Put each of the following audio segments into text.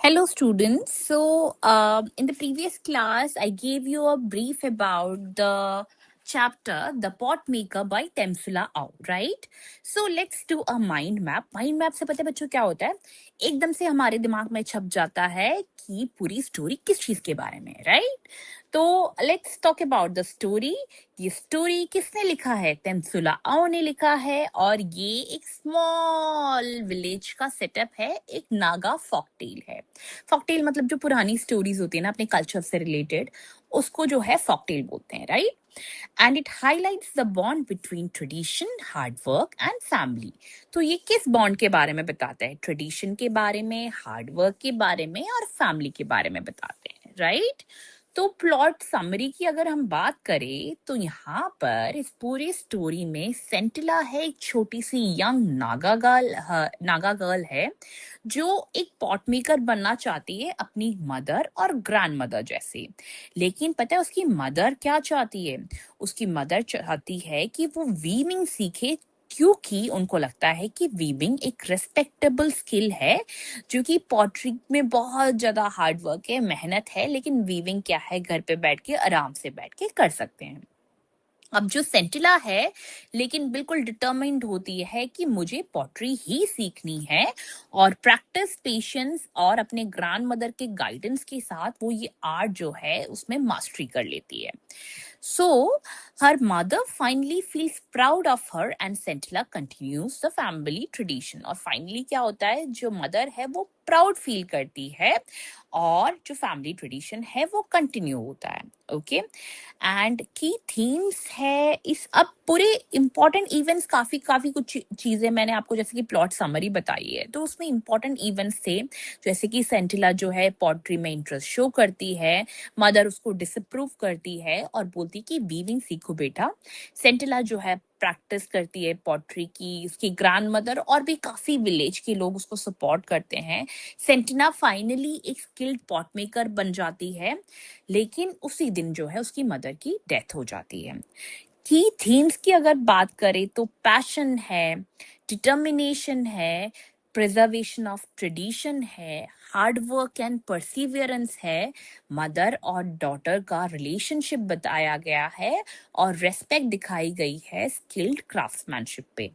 Hello, students. In the previous class, I gave you a brief about the chapter The Pot Maker by Temsula Au, right? So, let's do a mind map. Mind map से पता है बच्चों क्या होता है? एकदम से हमारे दिमाग में छप जाता है कि पूरी स्टोरी किस चीज के बारे में, राइट? तो let's talk about the story. ये स्टोरी किसने लिखा है? तेंसुला आओ ने लिखा है और ये एक स्मॉल विलेज का सेटअप है, एक नागा फॉकटेल है. फॉकटेल मतलब जो पुरानी स्टोरीज होती है ना अपने कल्चर से रिलेटेड, उसको जो है फॉकटेल बोलते हैं, right? And it highlights the bond between tradition, hard work and family. तो ये किस बॉन्ड के बारे में बताता है? ट्रेडिशन के बारे में, हार्ड वर्क के बारे में और फैमिली के बारे में बताते हैं, राइट? तो प्लॉट समरी की अगर हम बात करें तो यहाँ पर इस पूरी स्टोरी में सेंटिला है, एक छोटी सी यंग नागा गर्ल है जो एक पॉट मेकर बनना चाहती है अपनी मदर और ग्रैंड मदर जैसे. लेकिन पता है उसकी मदर क्या चाहती है? उसकी मदर चाहती है कि वो वीविंग सीखे, क्योंकि उनको लगता है कि वीविंग एक रिस्पेक्टेबल स्किल है, जो कि पॉटरी में बहुत ज्यादा हार्ड वर्क है, मेहनत है, लेकिन वीविंग क्या है, घर पे बैठ के आराम से बैठ के कर सकते हैं. अब जो सेंटिला है लेकिन बिल्कुल डिटरमाइंड होती है कि मुझे पॉटरी ही सीखनी है, और प्रैक्टिस, पेशेंस और अपने ग्रैंड मदर के गाइडेंस के साथ वो ये आर्ट जो है उसमें मास्टरी कर लेती है. So, her mother finally feels proud of her and Centilla continues the family tradition. और finally क्या होता है, जो मदर है वो प्राउड फील करती है और जो फैमिली ट्रेडिशन है वो कंटिन्यू होता है. ओके, एंड की थीम्स है इस, अब पूरे इंपॉर्टेंट इवेंट्स, काफी काफी कुछ चीजें मैंने आपको जैसे कि प्लॉट समरी बताई है, तो उसमें इंपॉर्टेंट इवेंट्स थे जैसे कि सेंटिला जो है पॉटरी में इंटरेस्ट शो करती है, मदर उसको डिसअप्रूव करती है और बोलती कि वीविंग सीखो बेटा. सेंटिला जो है प्रैक्टिस करती है पॉटरी की, उसकी ग्रैंड मदर और भी काफी विलेज के लोग उसको सपोर्ट करते हैं. सेंटिना फाइनली एक स्किल्ड पॉट मेकर बन जाती है, लेकिन उसी दिन जो है उसकी मदर की डेथ हो जाती है. की थीम्स की अगर बात करें तो पैशन है, डिटर्मिनेशन है, प्रिजर्वेशन ऑफ ट्रेडिशन है, हार्ड वर्क एंड परसिवियरेंस है, मदर और डॉटर का रिलेशनशिप बताया गया है, और रेस्पेक्ट दिखाई गई है स्किल्ड क्राफ्ट्समैनशिप पे.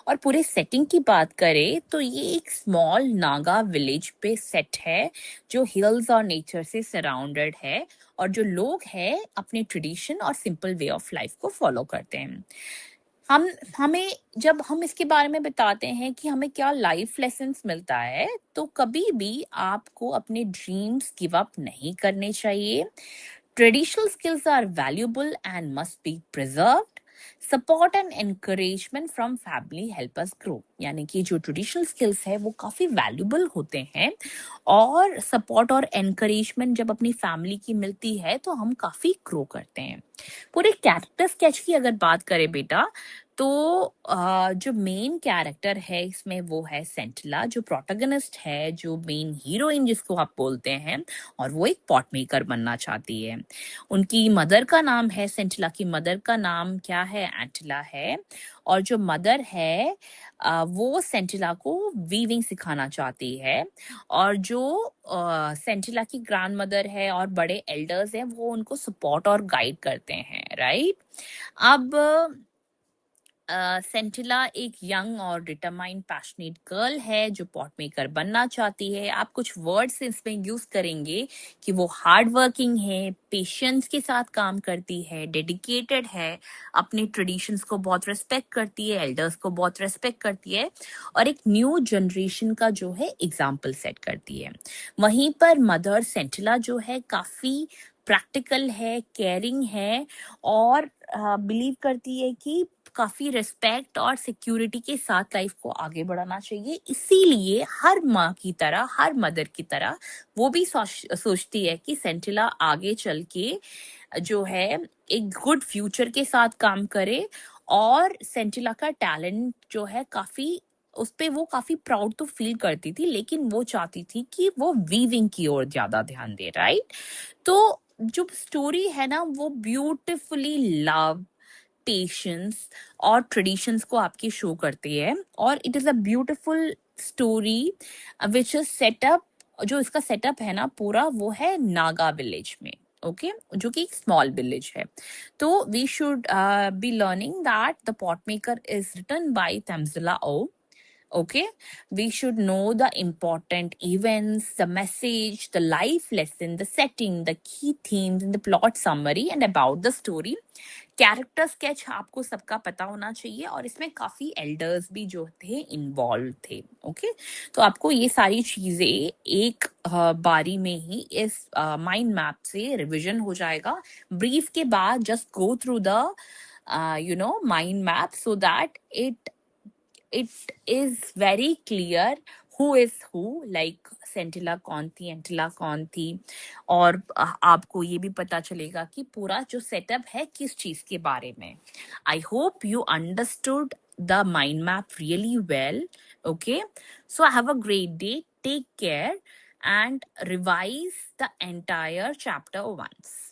और पूरे सेटिंग की बात करें तो ये एक स्मॉल नागा विलेज पे सेट है जो हिल्स और नेचर से सराउंडेड है, और जो लोग हैं अपने ट्रेडिशन और सिंपल वे ऑफ लाइफ को फॉलो करते हैं. हमें जब हम इसके बारे में बताते हैं कि हमें क्या लाइफ लेसन्स मिलता है, तो कभी भी आपको अपने ड्रीम्स गिव अप नहीं करने चाहिए. Traditional skills are valuable and must be preserved. Support and encouragement from family help us grow. यानी कि जो ट्रेडिशनल स्किल्स है वो काफी वैल्यूएबल होते हैं, और सपोर्ट और एनकरेजमेंट जब अपनी फैमिली की मिलती है तो हम काफी ग्रो करते हैं. पूरे कैरेक्टर स्केच की अगर बात करें बेटा, तो जो मेन कैरेक्टर है इसमें वो है सेंटिला, जो प्रोटोगनिस्ट है, जो मेन हीरोइन जिसको आप बोलते हैं, और वो एक पॉट मेकर बनना चाहती है. उनकी मदर का नाम है, सेंटिला की मदर का नाम क्या है? एंटिला है. और जो मदर है वो सेंटिला को वीविंग सिखाना चाहती है, और जो सेंटिला की ग्रैंड मदर है और बड़े एल्डर्स हैं वो उनको सपोर्ट और गाइड करते हैं, राइट? अब सेंटिला एक यंग और डिटरमाइंड पैशनेट गर्ल है जो पॉट मेकर बनना चाहती है. आप कुछ वर्ड्स इसमें यूज करेंगे कि वो हार्ड वर्किंग है, पेशेंस के साथ काम करती है, डेडिकेटेड है, अपने ट्रेडिशंस को बहुत रेस्पेक्ट करती है, एल्डर्स को बहुत रेस्पेक्ट करती है, और एक न्यू जनरेशन का जो है एग्जाम्पल सेट करती है. वहीं पर मदर सेंटिला जो है काफी प्रैक्टिकल है, केयरिंग है, और बिलीव करती है कि काफी रिस्पेक्ट और सिक्योरिटी के साथ लाइफ को आगे बढ़ाना चाहिए. इसीलिए हर माँ की तरह, हर मदर की तरह वो भी सोचती है कि सेंटिला आगे चल के जो है एक गुड फ्यूचर के साथ काम करे, और सेंटिला का टैलेंट जो है काफी, उस पे वो काफी प्राउड तो फील करती थी, लेकिन वो चाहती थी कि वो वीविंग की ओर ज्यादा ध्यान दे, राइट? तो जो स्टोरी है ना वो ब्यूटिफुली लव, पेशेंस और ट्रेडिशंस को आपकी शो करती है, और it is a beautiful story which is set up जो इसका सेटअप है ना पूरा, वो है नागा विलेज में, ओके, जो कि एक स्मॉल विलेज है. तो we should be learning that the pot maker is written by तमजिला ओ. Okay, we should know the important events, the message, the life lesson, the setting, the key themes, and the plot summary, and about the story. Character sketch आपको सबका पता होना चाहिए, और इसमें काफी एल्डर्स भी जो थे इन्वॉल्व थे. ओके, तो आपको ये सारी चीजें एक बारी में ही इस माइंड मैप से रिवीजन हो जाएगा. ब्रीफ के बाद just go through the mind map so that it is very clear who is who, like सेंटिला कौन थी, एंटिला कौन थी, और आपको ये भी पता चलेगा कि पूरा जो सेटअप है किस चीज के बारे में. I hope you understood the mind map really well. Okay, so have a great day, take care, and revise the entire chapter once.